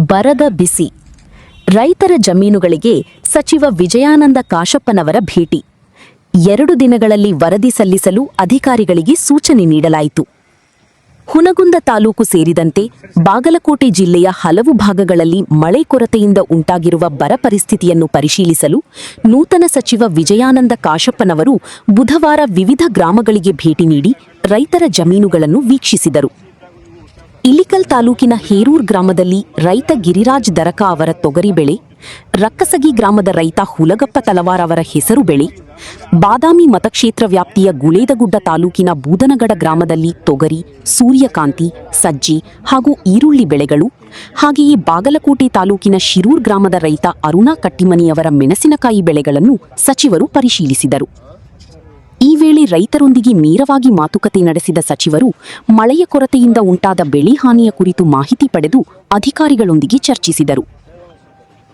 ಬರದ ಬಿಸಿ. ರೈತರ ಜಮೀನುಗಳಿಗೆ ಸಚಿವ ವಿಜಯಾನಂದ ಕಾಶಪ್ಪನವರ ಭೇಟಿ. 2 ದಿನಗಳಲ್ಲಿ ವರದಿ ಸಲ್ಲಿಸಲು ಅಧಿಕಾರಿಗಳಿಗೆ ಸೂಚನೆ ನೀಡಲಾಯಿತು. ಹುನಗುಂದ ತಾಲೂಕು ಸೇರಿದಂತೆ ಬಾಗಲಕೋಟೆ ಜಿಲ್ಲೆಯ ಹಲವು ಭಾಗಗಳಲ್ಲಿ ಮಳೆ ಕೊರತೆಯಿಂದ ಉಂಟಾಗಿರುವ ಬರ ಪರಿಸ್ಥಿತಿಯನ್ನು ಪರಿಶೀಲಿಸಲು ನೂತನ ಸಚಿವ ವಿಜಯಾನಂದ ಕಾಶಪ್ಪನವರು ಬುಧವಾರ ವಿವಿಧ ಗ್ರಾಮಗಳಿಗೆ ಭೇಟಿ ನೀಡಿ ರೈತರ ಜಮೀನುಗಳನ್ನು ವೀಕ್ಷಿಸಿದರು. ಇಲಿಕಲ್ ತಾಲೂಕಿನ ಹೇರೂರ್ ಗ್ರಾಮದಲ್ಲಿ ರೈತ ಗಿರಿರಾಜ್ ದರಕ ಅವರ ತೊಗರಿ ಬೆಳೆ, ರಕ್ಕಸಗಿ ಗ್ರಾಮದ ರೈತ ಹುಲಗಪ್ಪ ತಲವಾರ್ ಅವರ ಹೆಸರು ಬೆಳೆ, ಬಾದಾಮಿ ಮತಕ್ಷೇತ್ರ ವ್ಯಾಪ್ತಿಯ ಗುಳೇದಗುಡ್ಡ ತಾಲೂಕಿನ ಬೂದನಗಡ ಗ್ರಾಮದಲ್ಲಿ ತೊಗರಿ, ಸೂರ್ಯಕಾಂತಿ, ಸಜ್ಜಿ ಹಾಗೂ ಈರುಳ್ಳಿ ಬೆಳೆಗಳು, ಹಾಗೆಯೇ ಬಾಗಲಕೋಟೆ ತಾಲೂಕಿನ ಶಿರೂರ್ ಗ್ರಾಮದ ರೈತ ಅರುಣಾ ಕಟ್ಟಿಮನಿಯವರ ಮೆಣಸಿನಕಾಯಿ ಬೆಳೆಗಳನ್ನು ಸಚಿವರು ಪರಿಶೀಲಿಸಿದರು. ಈ ವೇಳೆ ರೈತರೊಂದಿಗೆ ನೇರವಾಗಿ ಮಾತುಕತೆ ನಡೆಸಿದ ಸಚಿವರು ಮಳೆಯ ಕೊರತೆಯಿಂದ ಉಂಟಾದ ಬೆಳೆ ಹಾನಿಯ ಕುರಿತು ಮಾಹಿತಿ ಪಡೆದು ಅಧಿಕಾರಿಗಳೊಂದಿಗೆ ಚರ್ಚಿಸಿದರು.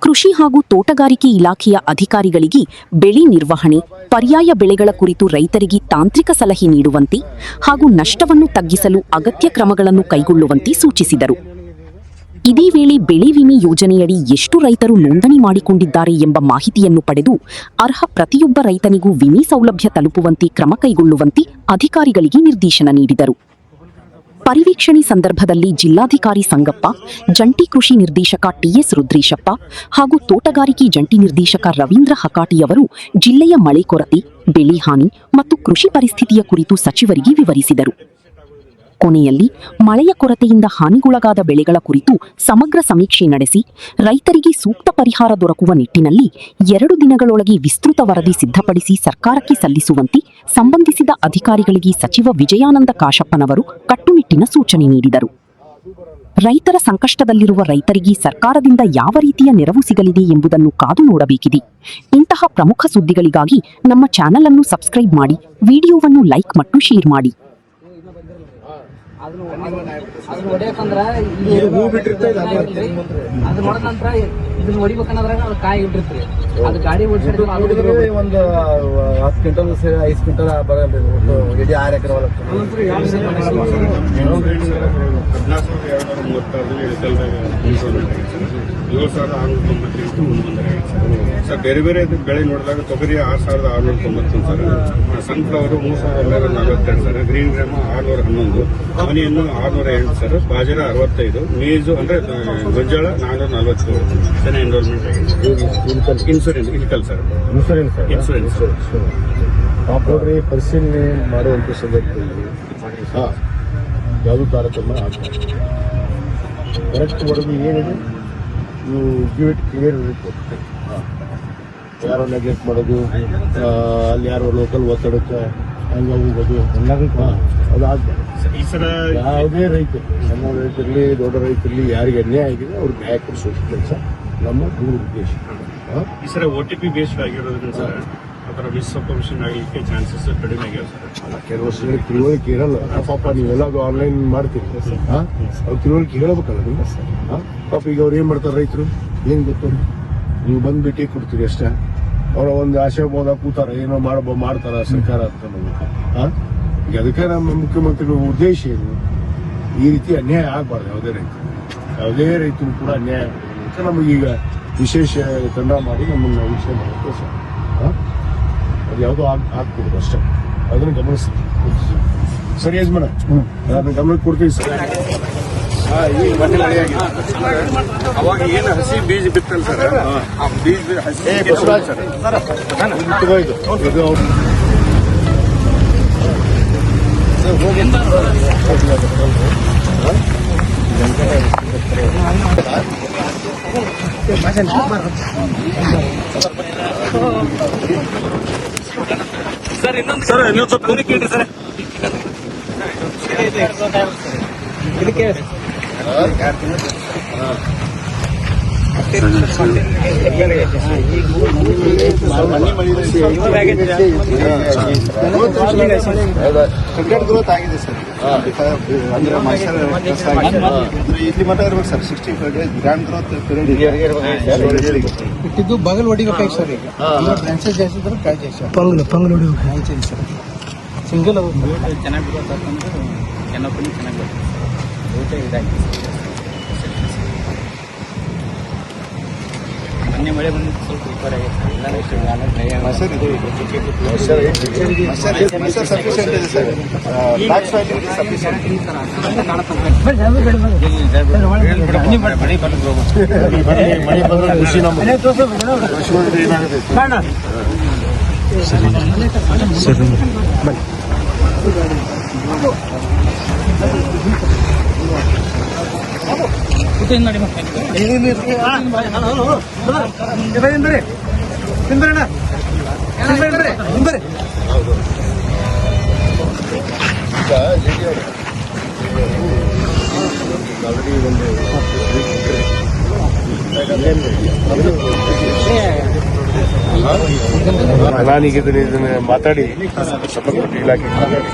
ಕೃಷಿ ಹಾಗೂ ತೋಟಗಾರಿಕೆ ಇಲಾಖೆಯ ಅಧಿಕಾರಿಗಳಿಗೆ ಬೆಳೆ ನಿರ್ವಹಣೆ, ಪರ್ಯಾಯ ಬೆಳೆಗಳ ಕುರಿತು ರೈತರಿಗೆ ತಾಂತ್ರಿಕ ಸಲಹೆ ನೀಡುವಂತೆ ಹಾಗೂ ನಷ್ಟವನ್ನು ತಗ್ಗಿಸಲು ಅಗತ್ಯ ಕ್ರಮಗಳನ್ನು ಕೈಗೊಳ್ಳುವಂತೆ ಸೂಚಿಸಿದರು. ಇದೇ ವೇಳೆ ಬೆಳೆ ವಿಮೆ ಯೋಜನೆಯಡಿ ಎಷ್ಟು ರೈತರು ನೋಂದಣಿ ಮಾಡಿಕೊಂಡಿದ್ದಾರೆ ಎಂಬ ಮಾಹಿತಿಯನ್ನು ಪಡೆದು ಅರ್ಹ ಪ್ರತಿಯೊಬ್ಬ ರೈತನಿಗೂ ವಿಮೆ ಸೌಲಭ್ಯ ತಲುಪುವಂತೆ ಕ್ರಮ ಕೈಗೊಳ್ಳುವಂತೆ ಅಧಿಕಾರಿಗಳಿಗೆ ನಿರ್ದೇಶನ ನೀಡಿದರು. ಪರಿವೀಕ್ಷಣೆ ಸಂದರ್ಭದಲ್ಲಿ ಜಿಲ್ಲಾಧಿಕಾರಿ ಸಂಗಪ್ಪ, ಜಂಟಿ ಕೃಷಿ ನಿರ್ದೇಶಕ ಟಿಎಸ್ ರುದ್ರೇಶಪ್ಪ ಹಾಗೂ ತೋಟಗಾರಿಕೆ ಜಂಟಿ ನಿರ್ದೇಶಕ ರವೀಂದ್ರ ಹಕಾಟಿಯವರು ಜಿಲ್ಲೆಯ ಮಳೆ ಕೊರತೆ, ಬೆಳೆ ಹಾನಿ ಮತ್ತು ಕೃಷಿ ಪರಿಸ್ಥಿತಿಯ ಕುರಿತು ಸಚಿವರಿಗೆ ವಿವರಿಸಿದರು. ಕೊನೆಯಲ್ಲಿ ಮಳೆಯ ಕೊರತೆಯಿಂದ ಹಾನಿಗೊಳಗಾದ ಬೆಳೆಗಳ ಕುರಿತು ಸಮಗ್ರ ಸಮೀಕ್ಷೆ ನಡೆಸಿ ರೈತರಿಗೆ ಸೂಕ್ತ ಪರಿಹಾರ ದೊರಕುವ ನಿಟ್ಟಿನಲ್ಲಿ 2 ದಿನಗಳೊಳಗೆ ವಿಸ್ತೃತ ವರದಿ ಸಿದ್ಧಪಡಿಸಿ ಸರ್ಕಾರಕ್ಕೆ ಸಲ್ಲಿಸುವಂತೆ ಸಂಬಂಧಿಸಿದ ಅಧಿಕಾರಿಗಳಿಗೆ ಸಚಿವ ವಿಜಯಾನಂದ ಕಾಶಪ್ಪನವರು ಕಟ್ಟುನಿಟ್ಟಿನ ಸೂಚನೆ ನೀಡಿದರು. ರೈತರ ಸಂಕಷ್ಟದಲ್ಲಿರುವ ರೈತರಿಗೆ ಸರ್ಕಾರದಿಂದ ಯಾವ ರೀತಿಯ ನೆರವು ಸಿಗಲಿದೆ ಎಂಬುದನ್ನು ಕಾದು ನೋಡಬೇಕಿದೆ. ಇಂತಹ ಪ್ರಮುಖ ಸುದ್ದಿಗಳಿಗಾಗಿ ನಮ್ಮ ಚಾನೆಲ್ ಅನ್ನು ಸಬ್ಸ್ಕ್ರೈಬ್ ಮಾಡಿ, ವಿಡಿಯೋವನ್ನು ಲೈಕ್ ಮತ್ತು ಶೇರ್ ಮಾಡಿ. ಅದನ್ನ ಹೊಡಿಯಕಂದ್ರ ಹೂ ಬಿಟ್ಟಿರ್ತದೆ. ಅದು ನೋಡಿದ ನಂತರ ಇದನ್ನ ಹೊಡಿಬೇಕನ್ನೋದ್ರಾಗ ಅದು ಕಾಯಿ ಇಟ್ಟಿರ್ತೀವಿ. ಅದು ಗಾಡಿ ಓಡಿಸಿದ್ರೆ ಒಂದು 10 ಕ್ವಿಂಟಲ್ 5 ಕ್ವಿಂಟಲ್ ಬರಲ್ರಿ. ಇಡೀ 6 ಎಕರೆ ಹೊಲ ಸರ್. ಬೇರೆ ಬೇರೆ ಬೆಳೆ ನೋಡಿದಾಗ ತೊಗರಿ 6,690 ಸರ್, ಸನ್ಫ್ಲವರ್ 3,242 ಸರ್, ಗ್ರೀನ್ ಗ್ರಾಮ 611, ಅವನಿಯನ್ನು 608 ಸರ್, ಬಾಜರ 65, ಮೇಜು ಅಂದ್ರೆ ಗೊಂಜಾಳ 447 ಜನ ಎನ್ರೋಲ್ಮೆಂಟ್ ಆಗಿದೆ. ಇನ್ಸೂರೆನ್ಸ್ ಇನ್ಕಲ್ ಸರ್, ಇನ್ಸೂರೆನ್ಸ್ ನೋಡ್ರಿ. ಪರಿಶೀಲನೆ ಮಾಡುವಂಥ ಸಂದರ್ಭದಲ್ಲಿ ಯಾವುದು ತಾರತಮ್ಯ ಆಗ್ತದೆ. ಕರೆಕ್ಟ್ ವರದಿ ಏನಿದೆ ನೀವು ಗಿವ್ ಇಟ್ ಕ್ಲಿಯರ್ ರಿಪೋರ್ಟ್. ಯಾರೋ ನೆಗ್ಲೆಕ್ಟ್ ಮಾಡೋದು, ಅಲ್ಲಿ ಯಾರೋ ಲೋಕಲ್ ಒತ್ತಡಕ್ಕೆ ಹಂಗ ಹೋಗೋದು ಅದಾದ್ಮೇಲೆ ಯಾವುದೇ ರೈತರು, ಸಣ್ಣ ರೈತರಲ್ಲಿ ದೊಡ್ಡ ರೈತರಲ್ಲಿ ಯಾರಿಗೆ ಅನ್ಯಾಯ ಆಗಿದೆ ಅವ್ರಿಗೆ ನ್ಯಾಯ ಕೊಡಿಸೋ ಕೆಲಸ ನಮ್ಮ ಮೂಲ ಉದ್ದೇಶ. ಈ ಸರ OTP ಬೇಸ್ಡ್ ಆಗಿರೋದ್ರಿಂದ ಸರ್ ಅದರ ಮಿಸ್ಅಪರ್ಷನ್ ಆಗಲಿಕ್ಕೆ ಚಾನ್ಸಸ್ ಕಡಿಮೆ ಆಗ್ಯಾವ ಸರ್. ಕೆಲವು ವರ್ಷಗಳಿಗೆ ತಿಳುವಳಿಕೆ ಇರಲ್ಲ. ಪಾಪ ನೀವೆಲ್ಲ ಅದು ಆನ್ಲೈನ್ ಮಾಡ್ತೀರಿ, ಅವ್ರು ತಿಳುವಳಿಕೆ ಹೇಳಬೇಕಲ್ಲ ನೀವು. ಪಾಪ ಈಗ ಅವ್ರು ಏನ್ ಮಾಡ್ತಾರೆ ರೈತರು, ಏನ್ ಗೊತ್ತು, ನೀವು ಬಂದು ಭೇಟಿ ಕೊಡ್ತೀರಿ ಅಷ್ಟೇ. ಅವರ ಒಂದು ಆಶೆ ಬೋಧ ಕೂತಾರ, ಏನೋ ಮಾಡ್ತಾರ ಸರ್ಕಾರ ಅಂತ. ಈಗ ಅದಕ್ಕೆ ನಮ್ಮ ಮುಖ್ಯಮಂತ್ರಿಗಳ ಉದ್ದೇಶ ಏನು, ಈ ರೀತಿ ಅನ್ಯಾಯ ಆಗಬಾರ್ದು. ಯಾವುದೇ ರೈತರು ಕೂಡ ಅನ್ಯಾಯ ಆಗಬಾರ್ದು. ನಮಗೀಗ ವಿಶೇಷ ತಂಡ ಮಾಡಿ ನಮ್ಮನ್ನು ವಿಷಯ ಮಾಡೋಕ್ಕೆ ಸರ್ ಅದು ಯಾವುದೋ ಆಗ್ತಿರೋದು ಅಷ್ಟೇ. ಅದನ್ನು ಗಮನಿಸ್ತೀವಿ. ಸರಿ ಯಜಮಾನ, ಅದನ್ನ ಗಮನಕ್ಕೆ ಕೊಡ್ತೀವಿ ಸರ್. ಅವಾಗ ಏನು ಹಸಿ ಬೀಜ ಬಿತ್ತಲ್ಲ ಸರ್, ಆ ಬೀಜ ಹಸಿ ಬಸವರಾಜ್ ಸರ್ ಇದು ಸರ್ ಇನ್ನೊಂದು ಸ್ವಲ್ಪ ಕೇಳಿ ಸರ್. ಇದಕ್ಕೆ ಗ್ರೋತ್ ಆಗಿದೆ ಸರ್. ಅಂದ್ರೆ ಇಲ್ಲಿ ಮಟ್ಟ ಇರ್ಬೇಕು sir. 65 days grand growth period ಇಟ್ಟಿದ್ದು ಬಗಲ್ ಹೊಡಿಬೇಕಾಗಿ ಸರ್. ಈಗ ಬ್ರಾಂಚಸ್ ಜಾಸ್ತಿ ಇದ್ರೆ ಕಾಯಿ ಜಾಸ್ತಿ ಪಂಗಲ್ ಹೊಡಿಬೇಕು ಸರ್. ಸಿಂಗಲ್ ಚೆನ್ನಾಗಿ ಬರ್ತಕ್ಕಂಥ ಕೆನೋಪಿನಿ ಚೆನ್ನಾಗಿ ಬರ್ತದೆ. ಇದಾಗಿದೆ ಮಳೆ ಬಂದಿದ್ದು ಸ್ವಲ್ಪ ರಿಪೇರ್ ಆಗೈತೆ ಇಲ್ಲ ಇಷ್ಟು ಮಸರ್ ಸಫಿಷಿಯಂಟ್ ಇದೆ ಸರ್ ಬ್ಯಾಕ್ ಸಾಯಿಲ್ ಇದೆ ಸಫಿಷಿಯಂಟ್ ಮಳೆ ಬಂದ್ರೆ ಖುಷಿ ನಮ್ಗೆ ಖುಷಿ ಬಂದ್ರೆ ಏನಾಗುತ್ತೆ ನಾನೀಗ ಇದನ್ನ ಮಾತಾಡಿ ಸಂಬಂಧಪಟ್ಟ ಇಲಾಖೆ ಮಾತಾಡಿ